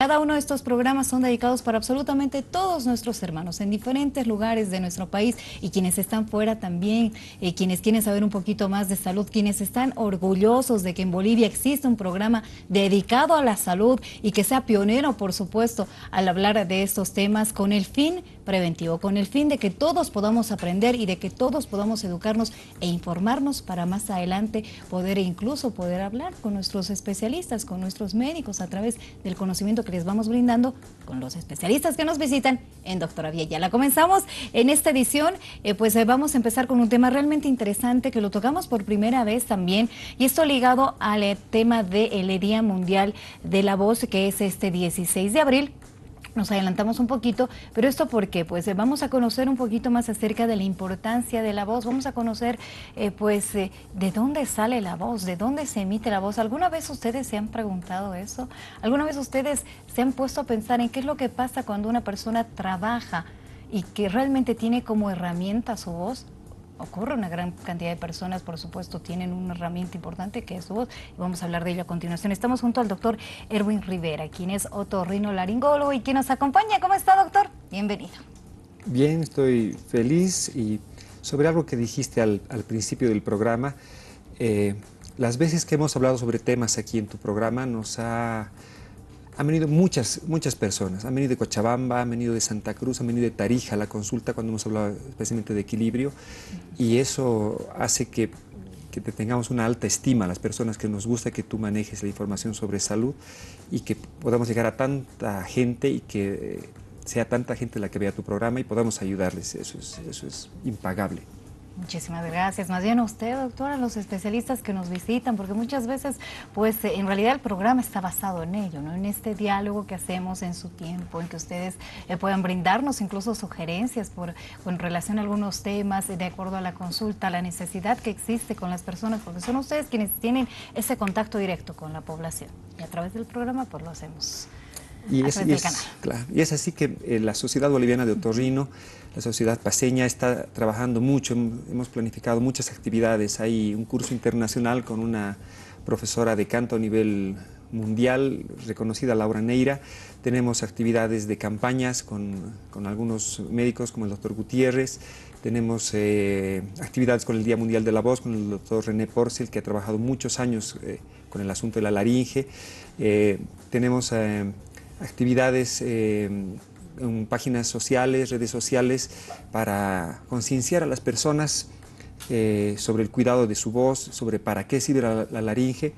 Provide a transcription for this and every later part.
Cada uno de estos programas son dedicados para absolutamente todos nuestros hermanos en diferentes lugares de nuestro país y quienes están fuera también, quienes quieren saber un poquito más de salud, quienes están orgullosos de que en Bolivia existe un programa dedicado a la salud y que sea pionero, por supuesto, al hablar de estos temas con el fin preventivo, con el fin de que todos podamos aprender y de que todos podamos educarnos e informarnos para más adelante poder incluso poder hablar con nuestros especialistas, con nuestros médicos a través del conocimiento que les vamos brindando con los especialistas que nos visitan en Doctora Vieyala. Comenzamos en esta edición, vamos a empezar con un tema realmente interesante que lo tocamos por primera vez también, y esto ligado al tema del Día Mundial de la Voz, que es este 16 de abril. Nos adelantamos un poquito, pero ¿esto por qué? Pues vamos a conocer un poquito más acerca de la importancia de la voz, vamos a conocer de dónde sale la voz, de dónde se emite la voz. ¿Alguna vez ustedes se han preguntado eso? ¿Alguna vez ustedes se han puesto a pensar en qué es lo que pasa cuando una persona trabaja y que realmente tiene como herramienta su voz? Ocurre, una gran cantidad de personas, por supuesto, tienen una herramienta importante que es su voz, y vamos a hablar de ello a continuación. Estamos junto al doctor Erwin Rivera, quien es otorrinolaringólogo y quien nos acompaña. ¿Cómo está, doctor? Bienvenido. Bien, estoy feliz, y sobre algo que dijiste al principio del programa, las veces que hemos hablado sobre temas aquí en tu programa han venido muchas personas, han venido de Cochabamba, han venido de Santa Cruz, han venido de Tarija a la consulta cuando hemos hablado especialmente de equilibrio, y eso hace que te tengamos una alta estima a las personas, que nos gusta que tú manejes la información sobre salud y que podamos llegar a tanta gente y que sea tanta gente la que vea tu programa y podamos ayudarles. Eso es impagable. Muchísimas gracias. Más bien a usted, doctora, a los especialistas que nos visitan, porque muchas veces, pues, en realidad el programa está basado en ello, ¿no? En este diálogo que hacemos en su tiempo, en que ustedes puedan brindarnos incluso sugerencias con relación a algunos temas, de acuerdo a la consulta, a la necesidad que existe con las personas, porque son ustedes quienes tienen ese contacto directo con la población. Y a través del programa, pues, lo hacemos. Y es así que la Sociedad Boliviana de Otorrino, la Sociedad Paceña, está trabajando mucho. Hemos planificado muchas actividades. Hay un curso internacional con una profesora de canto a nivel mundial, reconocida, Laura Neira. Tenemos actividades de campañas con algunos médicos como el doctor Gutiérrez. Tenemos actividades con el Día Mundial de la Voz, con el doctor René Porcel, que ha trabajado muchos años con el asunto de la laringe. Tenemos actividades en páginas sociales, redes sociales, para concienciar a las personas sobre el cuidado de su voz, sobre para qué sirve la laringe,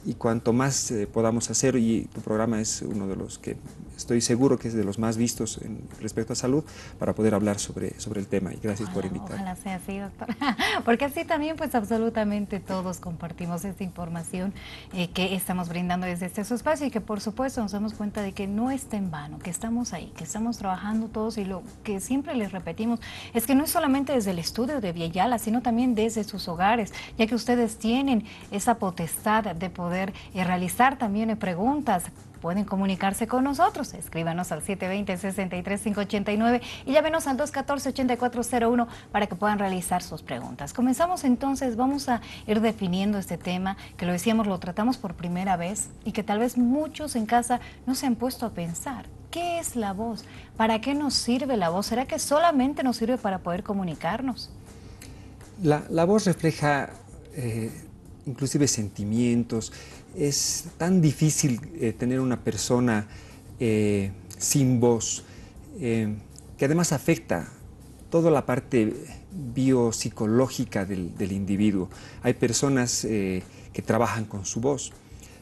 y cuanto más podamos hacer, y tu programa es uno de los que estoy seguro que es de los más vistos respecto a salud, para poder hablar sobre el tema, y gracias por invitarme. Ojalá sea así, doctora, porque así también pues absolutamente todos compartimos esta información que estamos brindando desde este espacio, y que por supuesto nos damos cuenta de que no está en vano, que estamos ahí, que estamos trabajando todos, y lo que siempre les repetimos es que no es solamente desde el estudio de Vieyala, sino también desde sus hogares, ya que ustedes tienen esa potestad de poder realizar también preguntas. Pueden comunicarse con nosotros, escríbanos al 720-63589 y llámenos al 214-8401 para que puedan realizar sus preguntas. Comenzamos entonces, vamos a ir definiendo este tema, que lo decíamos, lo tratamos por primera vez y que tal vez muchos en casa no se han puesto a pensar. ¿Qué es la voz? ¿Para qué nos sirve la voz? ¿Será que solamente nos sirve para poder comunicarnos? La voz refleja inclusive sentimientos. Es tan difícil tener una persona sin voz, que además afecta toda la parte biopsicológica del individuo. Hay personas que trabajan con su voz.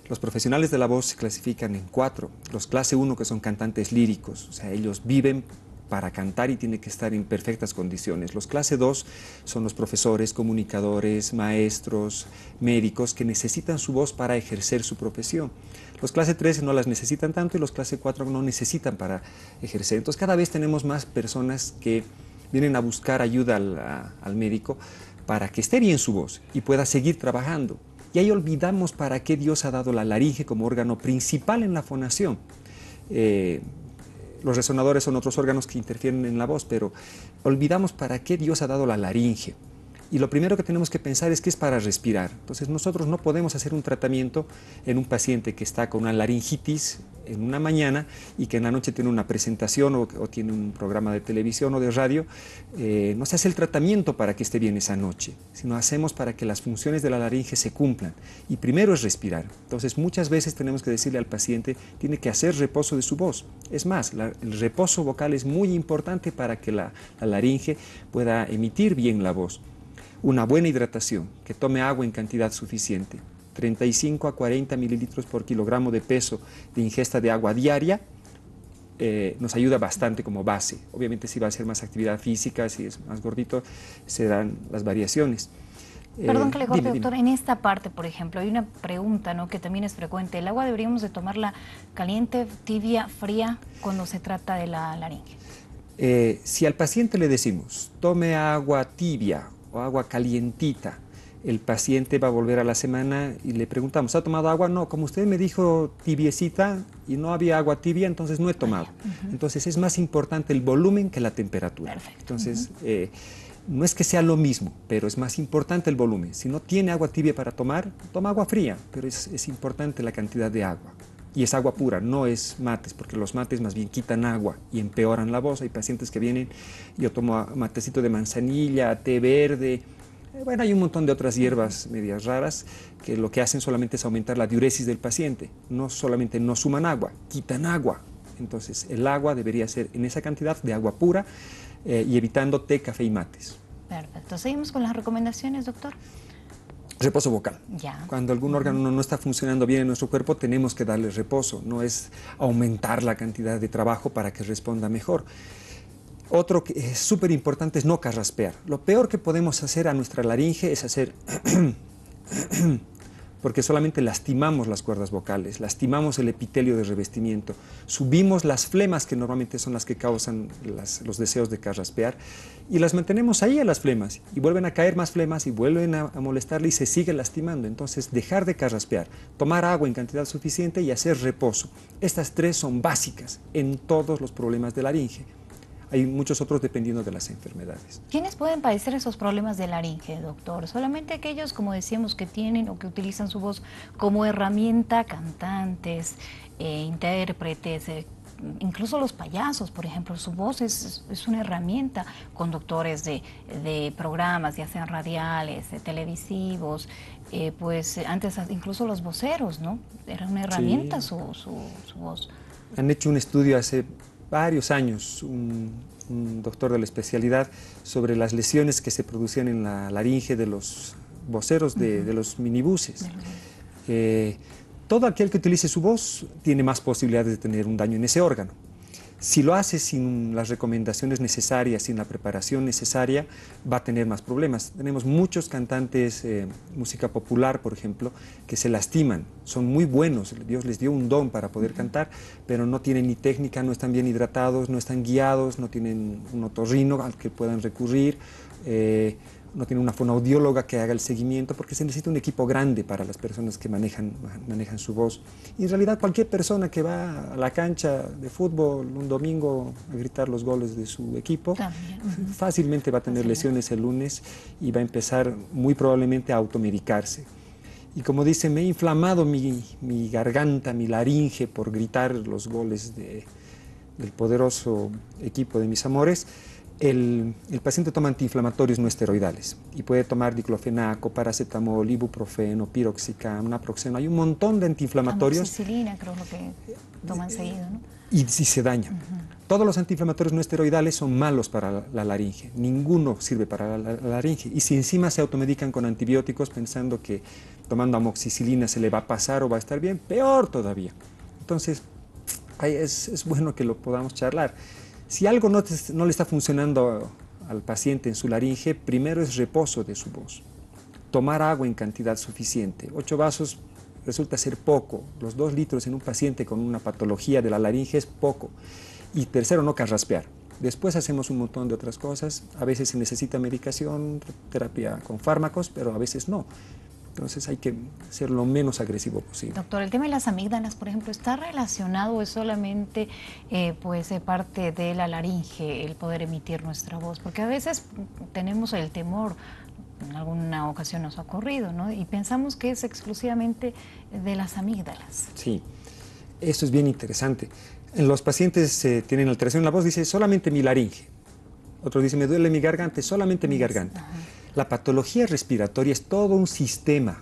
Los profesionales de la voz se clasifican en 4. Los clase 1, que son cantantes líricos, o sea, ellos viven para cantar y tiene que estar en perfectas condiciones. Los clase 2 son los profesores, comunicadores, maestros, médicos, que necesitan su voz para ejercer su profesión. Los clase 3 no las necesitan tanto, y los clase 4 no necesitan para ejercer. Entonces cada vez tenemos más personas que vienen a buscar ayuda al médico para que esté bien su voz y pueda seguir trabajando. Y ahí olvidamos para qué Dios ha dado la laringe como órgano principal en la fonación. Los resonadores son otros órganos que interfieren en la voz, pero olvidamos para qué Dios ha dado la laringe. Y lo primero que tenemos que pensar es que es para respirar. Entonces nosotros no podemos hacer un tratamiento en un paciente que está con una laringitis en una mañana y que en la noche tiene una presentación o tiene un programa de televisión o de radio. No se hace el tratamiento para que esté bien esa noche, sino hacemos para que las funciones de la laringe se cumplan. Y primero es respirar. Entonces muchas veces tenemos que decirle al paciente, tiene que hacer reposo de su voz. Es más, el reposo vocal es muy importante para que la laringe pueda emitir bien la voz. Una buena hidratación, que tome agua en cantidad suficiente, 35 a 40 mililitros por kilogramo de peso de ingesta de agua diaria, nos ayuda bastante como base. Obviamente si va a hacer más actividad física, si es más gordito, se dan las variaciones. Perdón que le corte, doctor. En esta parte, por ejemplo, hay una pregunta, ¿no?, que también es frecuente. ¿El agua deberíamos de tomarla caliente, tibia, fría cuando se trata de la laringe? Si al paciente le decimos, tome agua tibia o agua calientita, el paciente va a volver a la semana y le preguntamos, ¿ha tomado agua? No, como usted me dijo tibiecita y no había agua tibia, entonces no he tomado. Entonces es más importante el volumen que la temperatura. Perfecto. Entonces, no es que sea lo mismo, pero es más importante el volumen. Si no tiene agua tibia para tomar, toma agua fría, pero es importante la cantidad de agua. Y es agua pura, no es mates, porque los mates más bien quitan agua y empeoran la voz. Hay pacientes que vienen, yo tomo matecito de manzanilla, té verde. Bueno, hay un montón de otras hierbas medias raras que lo que hacen solamente es aumentar la diuresis del paciente. No solamente no suman agua, quitan agua. Entonces el agua debería ser en esa cantidad de agua pura y evitando té, café y mates. Perfecto. Seguimos con las recomendaciones, doctor. Reposo vocal. Ya. Cuando algún órgano no está funcionando bien en nuestro cuerpo, tenemos que darle reposo. No es aumentar la cantidad de trabajo para que responda mejor. Otro que es súper importante es no carraspear. Lo peor que podemos hacer a nuestra laringe es hacer porque solamente lastimamos las cuerdas vocales, lastimamos el epitelio de revestimiento, subimos las flemas que normalmente son las que causan los deseos de carraspear y las mantenemos ahí a las flemas y vuelven a caer más flemas y vuelven a molestarle y se sigue lastimando. Entonces dejar de carraspear, tomar agua en cantidad suficiente y hacer reposo. Estas tres son básicas en todos los problemas de laringe. Hay muchos otros dependiendo de las enfermedades. ¿Quiénes pueden padecer esos problemas de laringe, doctor? Solamente aquellos, como decíamos, que tienen o que utilizan su voz como herramienta, cantantes, intérpretes, incluso los payasos, por ejemplo, su voz es una herramienta. Conductores de programas, ya sean radiales, televisivos, pues antes incluso los voceros, ¿no? Era una herramienta sí. su voz. Han hecho un estudio hace varios años, un doctor de la especialidad, sobre las lesiones que se producían en la laringe de los voceros de los minibuses. Todo aquel que utilice su voz tiene más posibilidades de tener un daño en ese órgano. Si lo hace sin las recomendaciones necesarias, sin la preparación necesaria, va a tener más problemas. Tenemos muchos cantantes, música popular, por ejemplo, que se lastiman. Son muy buenos, Dios les dio un don para poder cantar, pero no tienen ni técnica, no están bien hidratados, no están guiados, no tienen un otorrino al que puedan recurrir, no tiene una fonoaudióloga que haga el seguimiento, porque se necesita un equipo grande para las personas que manejan su voz. Y en realidad cualquier persona que va a la cancha de fútbol un domingo a gritar los goles de su equipo, fácilmente va a tener lesiones el lunes y va a empezar muy probablemente a automedicarse. Y como dice, me he inflamado mi garganta, mi laringe por gritar los goles del poderoso equipo de mis amores. El paciente toma antiinflamatorios no esteroidales y puede tomar diclofenaco, paracetamol, ibuprofeno, piroxicam, naproxeno. Hay un montón de antiinflamatorios. Amoxicilina, creo lo que toman seguido, ¿no? Y se daña. Todos los antiinflamatorios no esteroidales son malos para la laringe. Ninguno sirve para la laringe. Y si encima se automedican con antibióticos pensando que tomando amoxicilina se le va a pasar o va a estar bien, peor todavía. Entonces, es bueno que lo podamos charlar. Si algo no le está funcionando al paciente en su laringe, primero es reposo de su voz. Tomar agua en cantidad suficiente. 8 vasos resulta ser poco. Los 2 litros en un paciente con una patología de la laringe es poco. Y tercero, no carraspear. Después hacemos un montón de otras cosas. A veces se necesita medicación, terapia con fármacos, pero a veces no. Entonces hay que ser lo menos agresivo posible. Doctor, el tema de las amígdalas, por ejemplo, ¿está relacionado o es solamente parte de la laringe el poder emitir nuestra voz? Porque a veces tenemos el temor, en alguna ocasión nos ha ocurrido, ¿no? Y pensamos que es exclusivamente de las amígdalas. Sí, esto es bien interesante. En los pacientes tienen alteración en la voz, dice solamente mi laringe. Otro dice me duele mi garganta, solamente mi garganta. Ajá. La patología respiratoria es todo un sistema.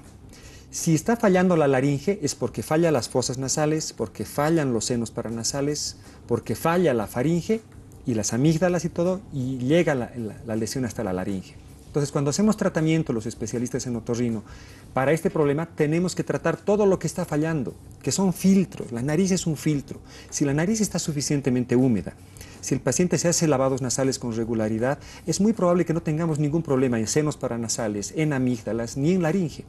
Si está fallando la laringe es porque falla las fosas nasales, porque fallan los senos paranasales, porque falla la faringe y las amígdalas y todo, y llega la lesión hasta la laringe. Entonces, cuando hacemos tratamiento, los especialistas en otorrino, para este problema tenemos que tratar todo lo que está fallando, que son filtros. La nariz es un filtro. Si la nariz está suficientemente húmeda, si el paciente se hace lavados nasales con regularidad, es muy probable que no tengamos ningún problema en senos paranasales, en amígdalas, ni en laringe.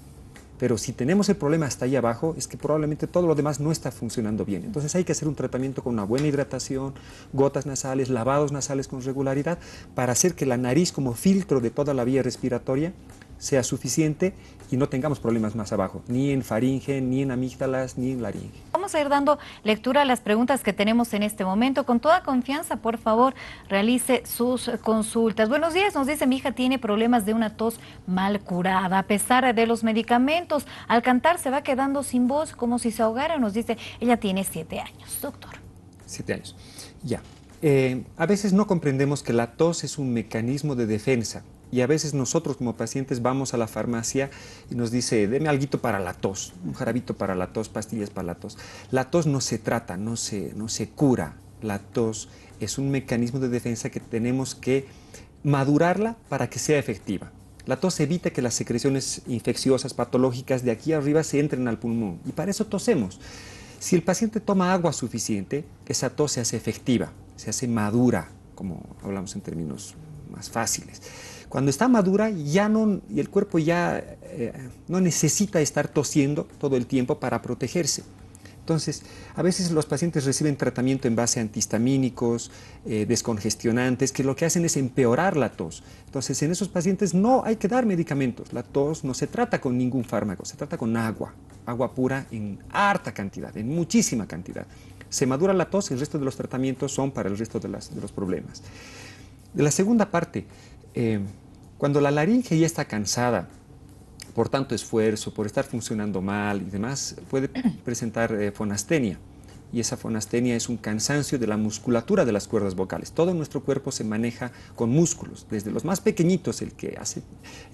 Pero si tenemos el problema hasta ahí abajo, es que probablemente todo lo demás no está funcionando bien. Entonces hay que hacer un tratamiento con una buena hidratación, gotas nasales, lavados nasales con regularidad, para hacer que la nariz como filtro de toda la vía respiratoria sea suficiente y no tengamos problemas más abajo, ni en faringe, ni en amígdalas, ni en laringe. Vamos a ir dando lectura a las preguntas que tenemos en este momento. Con toda confianza, por favor, realice sus consultas. Buenos días, nos dice: mi hija tiene problemas de una tos mal curada. A pesar de los medicamentos, al cantar se va quedando sin voz, como si se ahogara. Nos dice, ella tiene 7 años, doctor. 7 años, ya. A veces no comprendemos que la tos es un mecanismo de defensa. Y a veces nosotros como pacientes vamos a la farmacia y nos dice, deme alguito para la tos, un jarabito para la tos, pastillas para la tos. La tos no se trata, no se cura. La tos es un mecanismo de defensa que tenemos que madurarla para que sea efectiva. La tos evita que las secreciones infecciosas, patológicas de aquí arriba se entren al pulmón y para eso tosemos. Si el paciente toma agua suficiente, esa tos se hace efectiva, se hace madura, como hablamos en términos más fáciles. Cuando está madura ya no, y el cuerpo ya no necesita estar tosiendo todo el tiempo para protegerse. Entonces, a veces los pacientes reciben tratamiento en base a antihistamínicos, descongestionantes, que lo que hacen es empeorar la tos. Entonces, en esos pacientes no hay que dar medicamentos. La tos no se trata con ningún fármaco, se trata con agua, agua pura en harta cantidad, en muchísima cantidad. Se madura la tos y el resto de los tratamientos son para el resto de los problemas. De la segunda parte, cuando la laringe ya está cansada por tanto esfuerzo, por estar funcionando mal y demás, puede presentar fonastenia. Y esa fonastenia es un cansancio de la musculatura de las cuerdas vocales. Todo nuestro cuerpo se maneja con músculos, desde los más pequeñitos, el que hace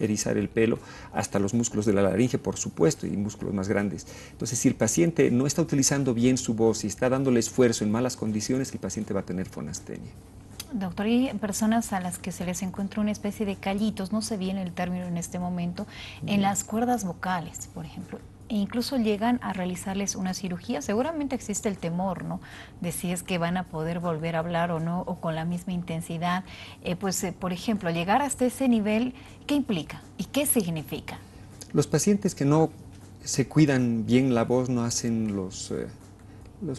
erizar el pelo, hasta los músculos de la laringe, por supuesto, y músculos más grandes. Entonces, si el paciente no está utilizando bien su voz y está dándole esfuerzo en malas condiciones, el paciente va a tener fonastenia. Doctor, hay personas a las que se les encuentra una especie de callitos, no sé bien el término en este momento, en las cuerdas vocales, por ejemplo, e incluso llegan a realizarles una cirugía. Seguramente existe el temor, ¿no?, de si es que van a poder volver a hablar o no, o con la misma intensidad. Por ejemplo, llegar hasta ese nivel, ¿qué implica y qué significa? Los pacientes que no se cuidan bien la voz, no hacen los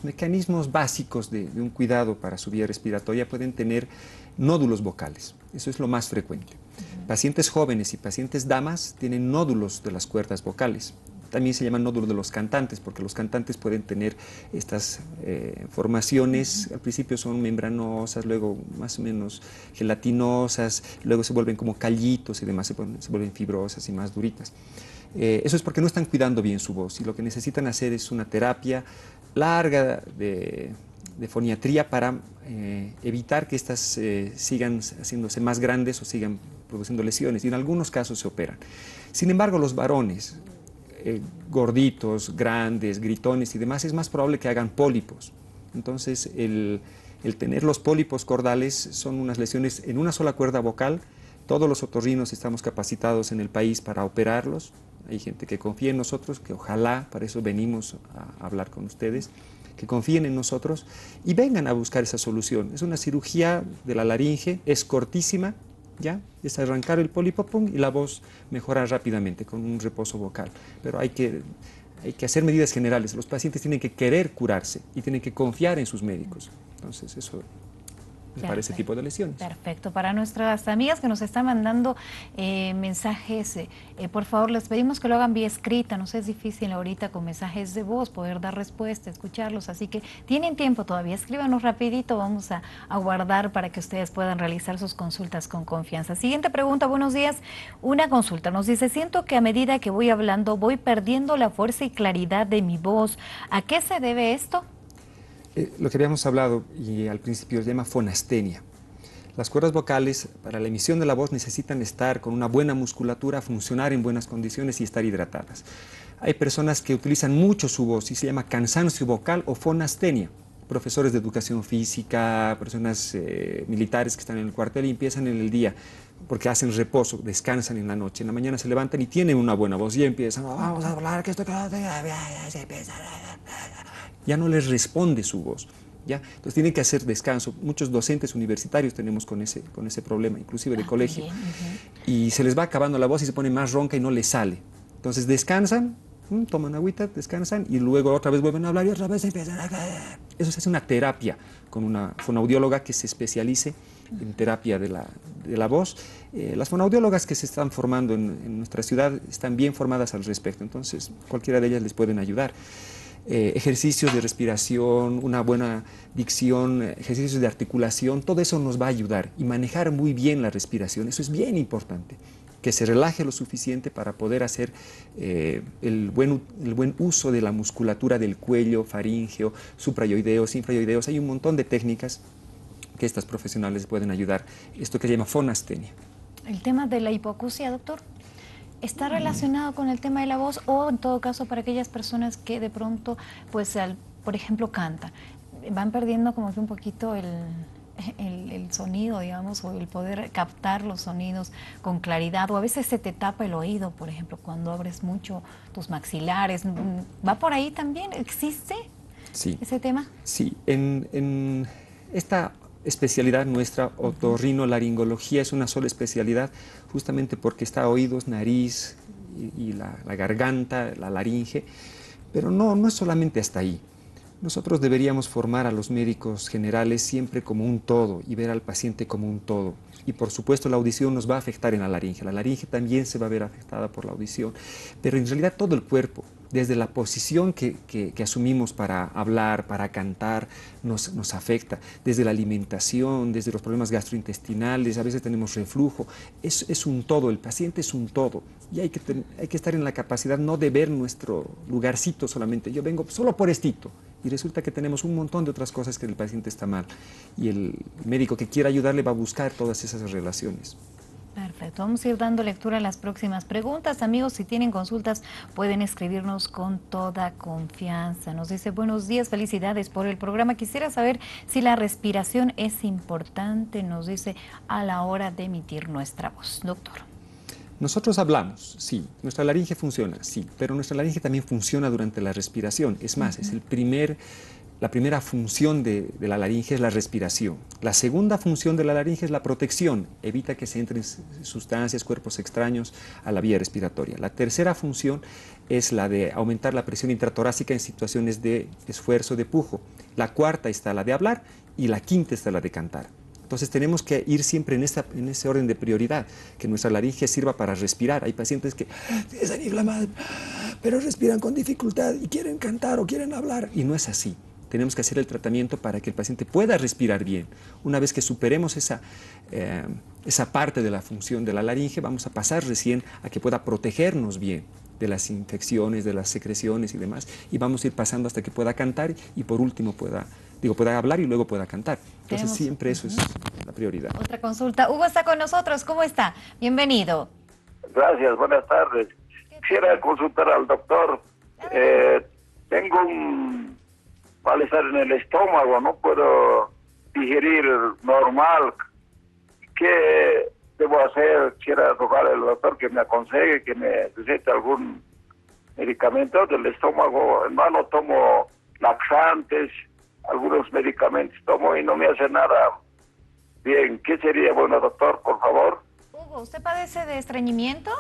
mecanismos básicos de un cuidado para su vía respiratoria, pueden tener nódulos vocales. Eso es lo más frecuente. Pacientes jóvenes y pacientes damas tienen nódulos de las cuerdas vocales. También se llaman nódulos de los cantantes, porque los cantantes pueden tener estas formaciones. Al principio son membranosas, luego más o menos gelatinosas, luego se vuelven como callitos y demás, se vuelven fibrosas y más duritas. Eso es porque no están cuidando bien su voz y lo que necesitan hacer es una terapia larga de foniatría para evitar que estas sigan haciéndose más grandes o sigan produciendo lesiones, y en algunos casos se operan. Sin embargo, los varones gorditos, grandes, gritones y demás, es más probable que hagan pólipos. Entonces, el tener los pólipos cordales son unas lesiones en una sola cuerda vocal. Todos los otorrinos estamos capacitados en el país para operarlos. Hay gente que confía en nosotros, que ojalá, para eso venimos a hablar con ustedes, que confíen en nosotros y vengan a buscar esa solución. Es una cirugía de la laringe, es cortísima, ¿ya? Es arrancar el pólipo, pum, y la voz mejora rápidamente con un reposo vocal. Pero hay que hacer medidas generales. Los pacientes tienen que querer curarse y tienen que confiar en sus médicos. Entonces, eso... para ese tipo de lesiones. Perfecto. Para nuestras amigas que nos están mandando mensajes, por favor, les pedimos que lo hagan vía escrita. No sé, es difícil ahorita con mensajes de voz poder dar respuesta, escucharlos, así que tienen tiempo todavía. Escríbanos rapidito, vamos a guardar para que ustedes puedan realizar sus consultas con confianza. Siguiente pregunta, buenos días. Una consulta, nos dice, siento que a medida que voy hablando voy perdiendo la fuerza y claridad de mi voz. ¿A qué se debe esto? Lo que habíamos hablado y al principio se llama fonastenia. Las cuerdas vocales para la emisión de la voz necesitan estar con una buena musculatura, funcionar en buenas condiciones y estar hidratadas. Hay personas que utilizan mucho su voz y se llama cansancio vocal o fonastenia. Profesores de educación física, personas militares que están en el cuartel y empiezan en el día porque hacen reposo, descansan en la noche, en la mañana se levantan y tienen una buena voz y empiezan, vamos a hablar, que esto ya no les responde su voz, ¿ya? Entonces tienen que hacer descanso. Muchos docentes universitarios tenemos con ese problema, inclusive de colegio, y se les va acabando la voz y se pone más ronca y no les sale. Entonces descansan, toman agüita, descansan y luego otra vez vuelven a hablar y otra vez empiezan a caer. Eso se hace una terapia con una fonoaudióloga que se especialice en terapia de la voz. Las fonoaudiólogas que se están formando en nuestra ciudad están bien formadas al respecto, entonces cualquiera de ellas les pueden ayudar. Ejercicios de respiración, una buena dicción, ejercicios de articulación, todo eso nos va a ayudar y manejar muy bien la respiración, eso es bien importante, que se relaje lo suficiente para poder hacer el buen uso de la musculatura del cuello, faríngeo, suprayoideos, infrayoideos. Hay un montón de técnicas que estas profesionales pueden ayudar, esto que se llama fonastenia. El tema de la hipoacusia, doctor, ¿está relacionado con el tema de la voz o en todo caso para aquellas personas que de pronto, pues, por ejemplo, cantan, van perdiendo como que un poquito el sonido, digamos, o el poder captar los sonidos con claridad, o a veces se te tapa el oído, por ejemplo, cuando abres mucho tus maxilares? ¿Va por ahí también? ¿Existe ese tema? Sí, en esta especialidad nuestra, otorrinolaringología, es una sola especialidad, justamente porque está oídos, nariz y la garganta, la laringe, pero no es solamente hasta ahí. Nosotros deberíamos formar a los médicos generales siempre como un todo y ver al paciente como un todo. Y por supuesto la audición nos va a afectar en la laringe también se va a ver afectada por la audición, pero en realidad todo el cuerpo, desde la posición que asumimos para hablar, para cantar, nos afecta, desde la alimentación, desde los problemas gastrointestinales, a veces tenemos reflujo, es un todo, el paciente es un todo y hay que estar en la capacidad no de ver nuestro lugarcito solamente, yo vengo solo por estito. Y resulta que tenemos un montón de otras cosas que el paciente está mal y el médico que quiera ayudarle va a buscar todas esas relaciones. Perfecto, vamos a ir dando lectura a las próximas preguntas. Amigos, si tienen consultas pueden escribirnos con toda confianza. Nos dice, buenos días, felicidades por el programa. Quisiera saber si la respiración es importante, nos dice, a la hora de emitir nuestra voz. Doctor. Nosotros hablamos, sí, nuestra laringe funciona, sí, pero nuestra laringe también funciona durante la respiración. Es más, es la primera función de la laringe es la respiración. La segunda función de la laringe es la protección, evita que se entren sustancias, cuerpos extraños a la vía respiratoria. La tercera función es la de aumentar la presión intratorácica en situaciones de esfuerzo, de pujo. La cuarta está la de hablar y la quinta está la de cantar. Entonces tenemos que ir siempre en ese orden de prioridad, que nuestra laringe sirva para respirar. Hay pacientes que están inflamados, pero respiran con dificultad y quieren cantar o quieren hablar. Y no es así. Tenemos que hacer el tratamiento para que el paciente pueda respirar bien. Una vez que superemos esa parte de la función de la laringe, vamos a pasar recién a que pueda protegernos bien de las infecciones, de las secreciones y demás. Y vamos a ir pasando hasta que pueda cantar y por último pueda hablar y luego pueda cantar. Entonces siempre eso es la prioridad. Otra consulta. Hugo está con nosotros. ¿Cómo está? Bienvenido. Gracias, buenas tardes. Quisiera consultar al doctor. Tengo un malestar en el estómago, no puedo digerir normal. ¿Qué debo hacer? Quisiera rogarle al doctor que me aconseje, que me recete algún medicamento del estómago. Hermano, tomo laxantes, algunos medicamentos tomo y no me hace nada bien. ¿Qué sería bueno, doctor, por favor? Hugo, ¿usted padece de estreñimiento?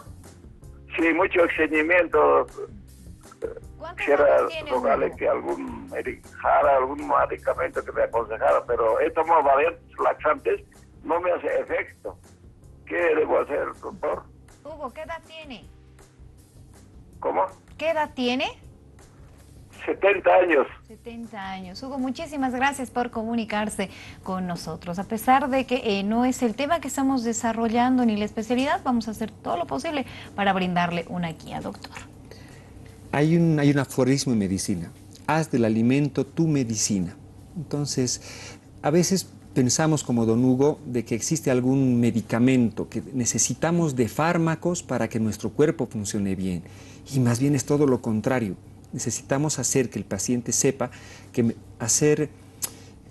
Sí, mucho estreñimiento. ¿Cuántos quisiera años tiene rogarle Hugo? que algún medicamento que me aconsejara, pero he tomado varios laxantes, no me hace efecto. ¿Qué debo hacer, doctor? Hugo, ¿qué edad tiene? ¿Cómo? ¿Qué edad tiene? 70 años. 70 años. Hugo, muchísimas gracias por comunicarse con nosotros. A pesar de que no es el tema que estamos desarrollando ni la especialidad, vamos a hacer todo lo posible para brindarle una guía, doctor. Hay un aforismo en medicina: haz del alimento tu medicina. Entonces, a veces pensamos, como don Hugo, de que existe algún medicamento, que necesitamos de fármacos para que nuestro cuerpo funcione bien. Y más bien es todo lo contrario. Necesitamos hacer que el paciente sepa que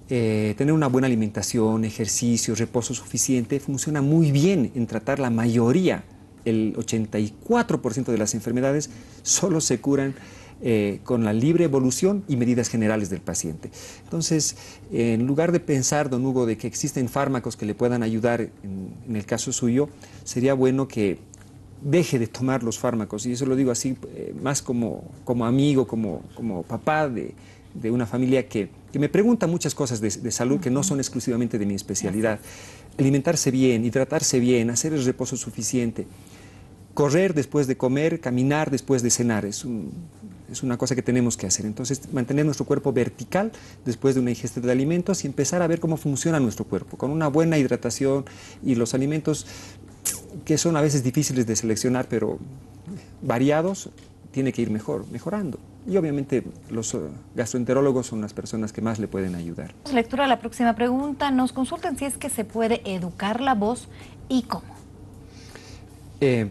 tener una buena alimentación, ejercicio, reposo suficiente, funciona muy bien en tratar la mayoría. El 84% de las enfermedades solo se curan con la libre evolución y medidas generales del paciente. Entonces, en lugar de pensar, don Hugo, de que existen fármacos que le puedan ayudar en el caso suyo, sería bueno que deje de tomar los fármacos, y eso lo digo así más como amigo, como papá de una familia que me pregunta muchas cosas de salud que no son exclusivamente de mi especialidad. Alimentarse bien, hidratarse bien, hacer el reposo suficiente, correr después de comer, caminar después de cenar, es una cosa que tenemos que hacer. Entonces, mantener nuestro cuerpo vertical después de una ingesta de alimentos y empezar a ver cómo funciona nuestro cuerpo, con una buena hidratación y los alimentos que son a veces difíciles de seleccionar, pero variados, tiene que ir mejorando. Y obviamente los gastroenterólogos son las personas que más le pueden ayudar. Lectura de la próxima pregunta. Nos consultan si es que se puede educar la voz y cómo.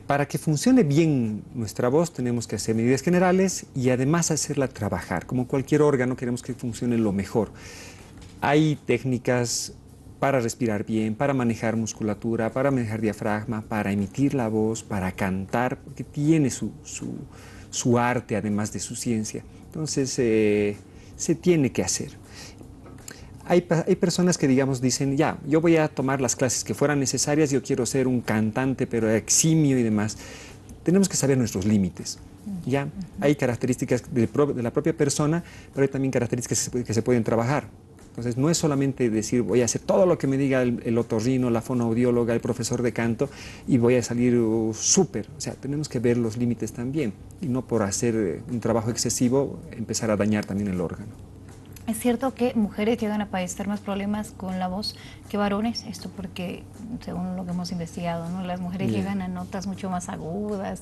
Para que funcione bien nuestra voz tenemos que hacer medidas generales y además hacerla trabajar. Como cualquier órgano, queremos que funcione lo mejor. Hay técnicas para respirar bien, para manejar musculatura, para manejar diafragma, para emitir la voz, para cantar, porque tiene su arte además de su ciencia. Entonces, se tiene que hacer. Hay personas que, digamos, dicen, ya, yo voy a tomar las clases que fueran necesarias, yo quiero ser un cantante, pero eximio y demás. Tenemos que saber nuestros límites, ¿ya? Hay características de la propia persona, pero hay también características que se pueden trabajar. Entonces, no es solamente decir, voy a hacer todo lo que me diga el otorrino, la fonoaudióloga, el profesor de canto, y voy a salir súper. O sea, tenemos que ver los límites también, y no por hacer un trabajo excesivo, empezar a dañar también el órgano. ¿Es cierto que mujeres llegan a padecer más problemas con la voz que varones? Esto porque, según lo que hemos investigado, ¿no? Las mujeres llegan a notas mucho más agudas,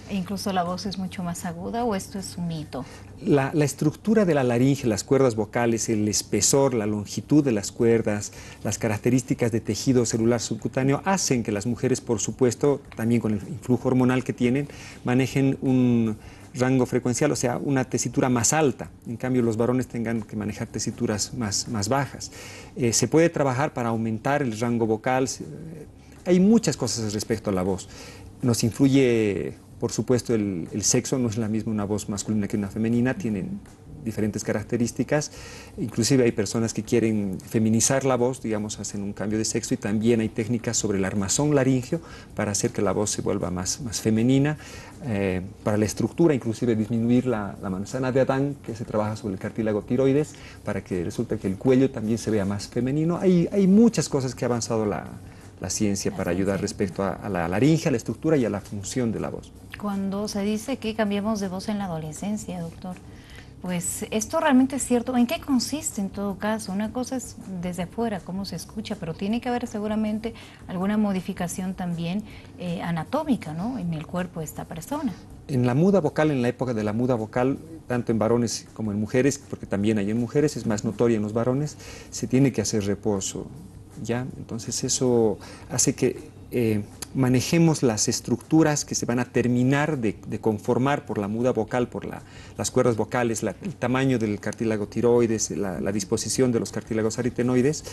e incluso la voz es mucho más aguda, ¿o esto es un mito? La estructura de la laringe, las cuerdas vocales, el espesor, la longitud de las cuerdas, las características de tejido celular subcutáneo hacen que las mujeres, por supuesto, también con el influjo hormonal que tienen, manejen un rango frecuencial, o sea, una tesitura más alta. En cambio, los varones tengan que manejar tesituras más bajas. Se puede trabajar para aumentar el rango vocal. Hay muchas cosas respecto a la voz. Nos influye, por supuesto, el sexo. No es la misma una voz masculina que una femenina. Tienen diferentes características. Inclusive hay personas que quieren feminizar la voz, digamos, hacen un cambio de sexo, y también hay técnicas sobre el armazón laríngeo para hacer que la voz se vuelva más femenina. Para la estructura, inclusive disminuir la manzana de Adán, que se trabaja sobre el cartílago tiroides, para que resulte que el cuello también se vea más femenino. Hay muchas cosas que ha avanzado la ciencia para ayudar respecto a la laringe, a la estructura y a la función de la voz. Cuando se dice que cambiamos de voz en la adolescencia, doctor, pues esto realmente es cierto. ¿En qué consiste en todo caso? Una cosa es desde afuera, cómo se escucha, pero tiene que haber seguramente alguna modificación también anatómica, ¿no?, en el cuerpo de esta persona. En la muda vocal, en la época de la muda vocal, tanto en varones como en mujeres, porque también hay en mujeres, es más notoria en los varones, se tiene que hacer reposo, ¿ya? Entonces eso hace que manejemos las estructuras que se van a terminar de conformar por la muda vocal, por las cuerdas vocales, el tamaño del cartílago tiroides, la disposición de los cartílagos aritenoides,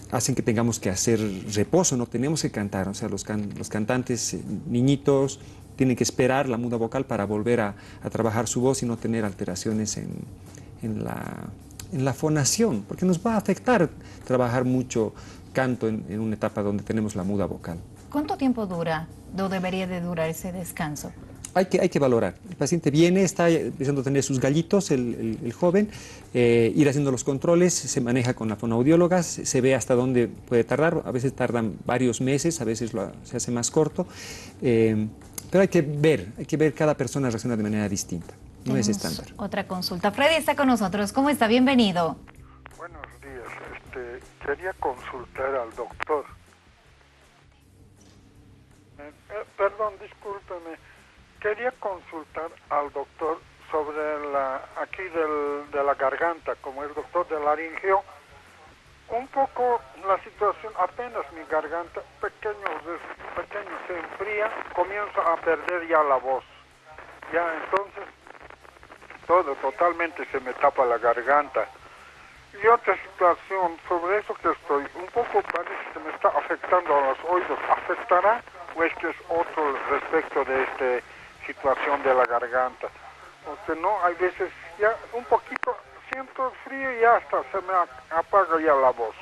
hacen que tengamos que hacer reposo, no tenemos que cantar. O sea, los cantantes niñitos tienen que esperar la muda vocal para volver a trabajar su voz y no tener alteraciones en la fonación, porque nos va a afectar trabajar mucho canto en una etapa donde tenemos la muda vocal. ¿Cuánto tiempo dura o debería de durar ese descanso? hay que valorar. El paciente viene, está empezando a tener sus gallitos, el joven, ir haciendo los controles, se maneja con la fonoaudióloga, se ve hasta dónde puede tardar, a veces tardan varios meses, a veces se hace más corto, pero hay que ver, cada persona reacciona de manera distinta, no es estándar. Otra consulta. Freddy está con nosotros, ¿cómo está? Bienvenido. Buenos días, quería consultar al doctor. Perdón, discúlpeme. Quería consultar al doctor sobre aquí de la garganta, como el doctor de laringio. Un poco la situación, apenas mi garganta, pequeño se enfría, comienzo a perder ya la voz. Ya entonces, totalmente se me tapa la garganta. Y otra situación, sobre eso que estoy, un poco parece que me está afectando a los oídos. ¿Afectará o es que es otro respecto de esta situación de la garganta? Porque no, hay veces ya un poquito siento frío y ya hasta se me apaga ya la voz.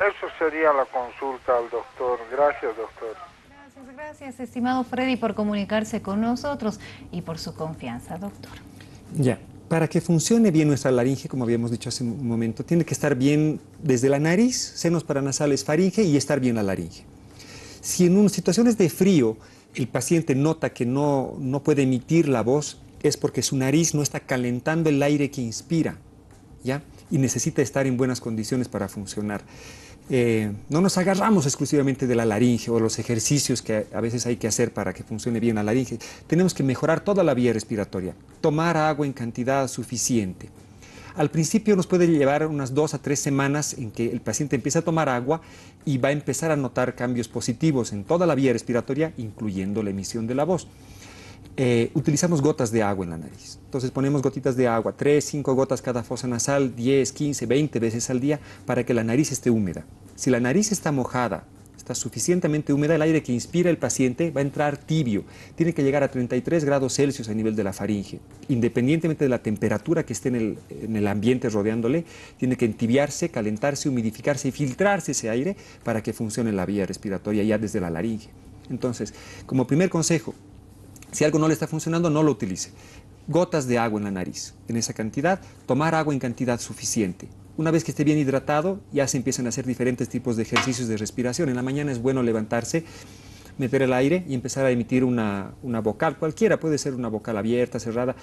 Eso sería la consulta al doctor. Gracias, doctor. Gracias, estimado Freddy, por comunicarse con nosotros y por su confianza, doctor. Ya. Para que funcione bien nuestra laringe, como habíamos dicho hace un momento, tiene que estar bien desde la nariz, senos paranasales, faringe y estar bien la laringe. Si en situaciones de frío el paciente nota que no puede emitir la voz, es porque su nariz no está calentando el aire que inspira, ¿ya? Y necesita estar en buenas condiciones para funcionar. No nos agarramos exclusivamente de la laringe o los ejercicios que a veces hay que hacer para que funcione bien la laringe. Tenemos que mejorar toda la vía respiratoria, tomar agua en cantidad suficiente. Al principio nos puede llevar unas 2 a 3 semanas en que el paciente empieza a tomar agua y va a empezar a notar cambios positivos en toda la vía respiratoria, incluyendo la emisión de la voz. Utilizamos gotas de agua en la nariz. Entonces ponemos gotitas de agua, 3, 5 gotas cada fosa nasal, 10, 15, 20 veces al día para que la nariz esté húmeda. Si la nariz está mojada, está suficientemente húmeda, el aire que inspira el paciente va a entrar tibio. Tiene que llegar a 33 grados Celsius a nivel de la faringe. Independientemente de la temperatura que esté en el ambiente rodeándole, tiene que entibiarse, calentarse, humidificarse y filtrarse ese aire para que funcione la vía respiratoria ya desde la laringe. Entonces, como primer consejo, si algo no le está funcionando, no lo utilice. Gotas de agua en la nariz, en esa cantidad, tomar agua en cantidad suficiente. Una vez que esté bien hidratado, ya se empiezan a hacer diferentes tipos de ejercicios de respiración. En la mañana es bueno levantarse, meter el aire y empezar a emitir una vocal, cualquiera, puede ser una vocal abierta, cerrada,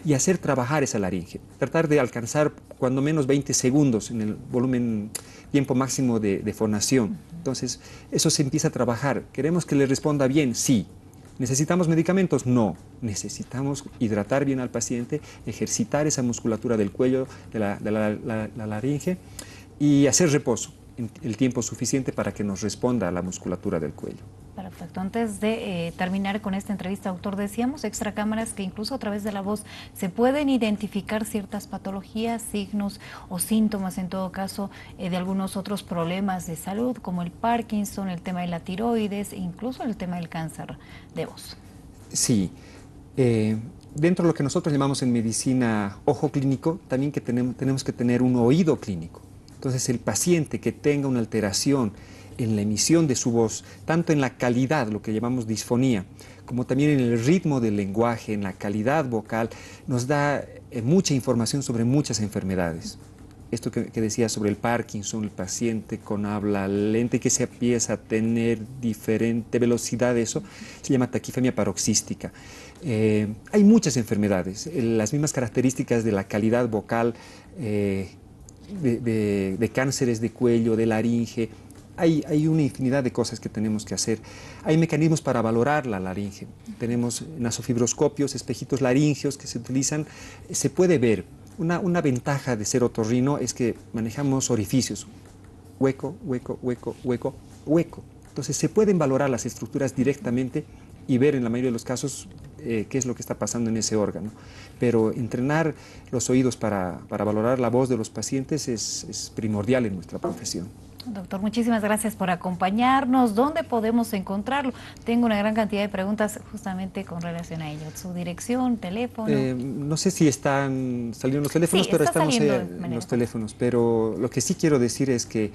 y hacer trabajar esa laringe. Tratar de alcanzar cuando menos 20 segundos en el volumen, tiempo máximo de fonación. Entonces, eso se empieza a trabajar. ¿Queremos que le responda bien? Sí. ¿Necesitamos medicamentos? No. Necesitamos hidratar bien al paciente, ejercitar esa musculatura del cuello, de la laringe y hacer reposo en el tiempo suficiente para que nos responda a la musculatura del cuello. Perfecto. Antes de terminar con esta entrevista, doctor, decíamos extra cámaras que incluso a través de la voz se pueden identificar ciertas patologías, signos o síntomas, en todo caso, de algunos otros problemas de salud, como el Parkinson, el tema de la tiroides, e incluso el tema del cáncer de voz. Sí. Dentro de lo que nosotros llamamos en medicina ojo clínico, también que tenemos que tener un oído clínico. Entonces, el paciente que tenga una alteración en la emisión de su voz, tanto en la calidad, lo que llamamos disfonía, como también en el ritmo del lenguaje, en la calidad vocal, nos da mucha información sobre muchas enfermedades. Esto que decía sobre el Parkinson, el paciente con habla lenta y que se empieza a tener diferente velocidad, eso se llama taquifemia paroxística. Hay muchas enfermedades, las mismas características de la calidad vocal, de cánceres de cuello, de laringe. Hay una infinidad de cosas que tenemos que hacer. Hay mecanismos para valorar la laringe. Tenemos nasofibroscopios, espejitos laringeos que se utilizan. Se puede ver. Una ventaja de ser otorrino es que manejamos orificios. Hueco, hueco, hueco, hueco, hueco. Entonces se pueden valorar las estructuras directamente y ver en la mayoría de los casos qué es lo que está pasando en ese órgano. Pero entrenar los oídos para valorar la voz de los pacientes es primordial en nuestra profesión. Doctor, muchísimas gracias por acompañarnos. ¿Dónde podemos encontrarlo? Tengo una gran cantidad de preguntas justamente con relación a ello. ¿Su dirección, teléfono? No sé si están saliendo los teléfonos, Sí, pero está estamos saliendo en los teléfonos. Pero lo que sí quiero decir es que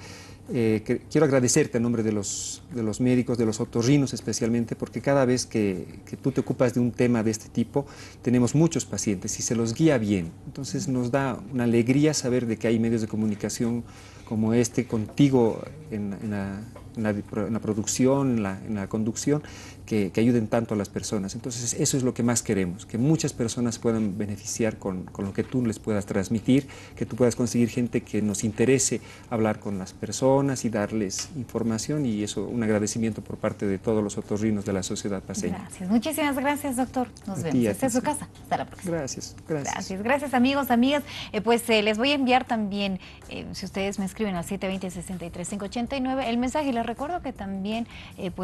quiero agradecerte en nombre de los médicos, de los otorrinos especialmente, porque cada vez que tú te ocupas de un tema de este tipo, tenemos muchos pacientes y se los guía bien. Entonces nos da una alegría saber de que hay medios de comunicación como este contigo en la producción, en la conducción, que ayuden tanto a las personas. Entonces eso es lo que más queremos, que muchas personas puedan beneficiar con lo que tú les puedas transmitir, que tú puedas conseguir gente que nos interese hablar con las personas y darles información, y eso, un agradecimiento por parte de todos los otorrinos de la sociedad paceña. Gracias, muchísimas gracias, doctor. Nos vemos. Esta es su casa. Hasta la próxima. Gracias. Gracias, amigos, amigas. Les voy a enviar también, si ustedes me escriben al 720-63-589, el mensaje. Y les recuerdo que también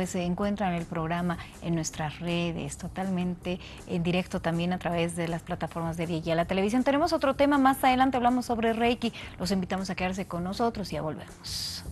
se encuentran el programa en nuestras redes, totalmente en directo también a través de las plataformas de Guía La Televisión. Tenemos otro tema más adelante, hablamos sobre Reiki. Los invitamos a quedarse con nosotros y ya volvemos.